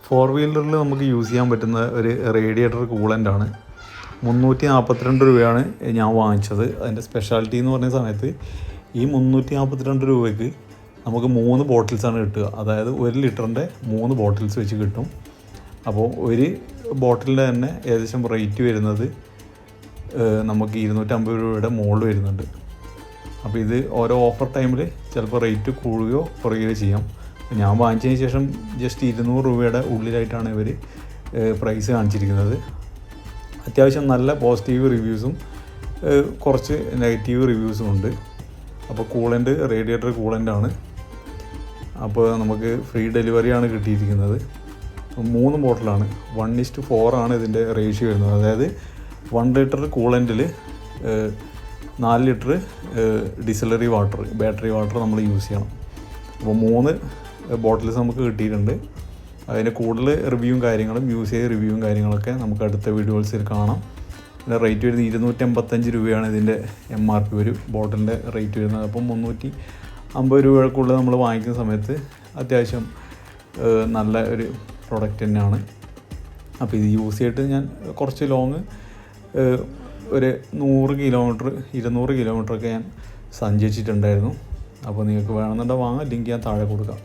Four വീലറിൽ നമുക്ക് use ചെയ്യാൻ പറ്റുന്ന ഒരു റേഡിയേറ്റർ കൂളൻ്റാണ്. 342 രൂപയാണ് ഞാൻ വാങ്ങിച്ചത്. അതിൻ്റെ സ്പെഷ്യാലിറ്റി എന്ന് പറഞ്ഞ സമയത്ത് ഈ 342 രൂപയ്ക്ക് നമുക്ക് 3 ബോട്ടിൽസാണ് കിട്ടുക. അതായത് 1 ലിറ്ററിൻ്റെ 3 ബോട്ടിൽസ് വെച്ച് കിട്ടും. അപ്പോൾ ഒരു ബോട്ടിലിൻ്റെ തന്നെ ഏകദേശം റേറ്റ് വരുന്നത് നമുക്ക് 250 രൂപയുടെ മുകളിൽ വരുന്നുണ്ട്. അപ്പോൾ ഇത് ഓരോ ഓഫർ ടൈമിൽ ചിലപ്പോൾ റേറ്റ് കൂടുകയോ കുറയുകയോ ചെയ്യാം. ഞാൻ വാങ്ങിച്ചതിന് ശേഷം ജസ്റ്റ് 200 രൂപയുടെ ഉള്ളിലായിട്ടാണ് ഇവർ പ്രൈസ് കാണിച്ചിരിക്കുന്നത്. അത്യാവശ്യം നല്ല പോസിറ്റീവ് റിവ്യൂസും കുറച്ച് നെഗറ്റീവ് റിവ്യൂസും ഉണ്ട്. അപ്പോൾ കൂളൻ്റ് റേഡിയേറ്റർ കൂളൻ്റാണ്. അപ്പോൾ നമുക്ക് ഫ്രീ ഡെലിവറിയാണ് കിട്ടിയിരിക്കുന്നത്. 3 ബോട്ടിലാണ്. 1:4 ആണ് ഇതിൻ്റെ റേഷ്യോ വരുന്നത്. അതായത് 1 ലിറ്റർ കൂളൻ്റിൽ 4 litre distilled water, battery water നമ്മൾ യൂസ് ചെയ്യണം. അപ്പോൾ 3 ബോട്ടിൽസ് നമുക്ക് കിട്ടിയിട്ടുണ്ട്. അതിന് കൂടുതൽ റിവ്യൂവും കാര്യങ്ങളും യൂസ് ചെയ്ത റിവ്യൂവും കാര്യങ്ങളൊക്കെ നമുക്ക് അടുത്ത വീഡിയോസിൽ കാണാം. പിന്നെ റേറ്റ് വരുന്നത് 255 രൂപയാണ് ഇതിൻ്റെ MRP ഒരു ബോട്ടിലിൻ്റെ റേറ്റ് വരുന്നത്. അപ്പം 350 രൂപയ്ക്കുള്ളിൽ നമ്മൾ വാങ്ങിക്കുന്ന സമയത്ത് അത്യാവശ്യം നല്ല ഒരു പ്രോഡക്റ്റ് തന്നെയാണ്. അപ്പോൾ ഇത് യൂസ് ചെയ്തിട്ട് ഞാൻ കുറച്ച് ലോങ് ഒരു 100 കിലോമീറ്റർ 200 കിലോമീറ്ററൊക്കെ ഞാൻ സഞ്ചരിച്ചിട്ടുണ്ടായിരുന്നു. അപ്പോൾ നിങ്ങൾക്ക് വേണമെന്നുണ്ടെങ്കിൽ വാങ്ങാം. ലിങ്ക് ഞാൻ താഴെ കൊടുക്കാം.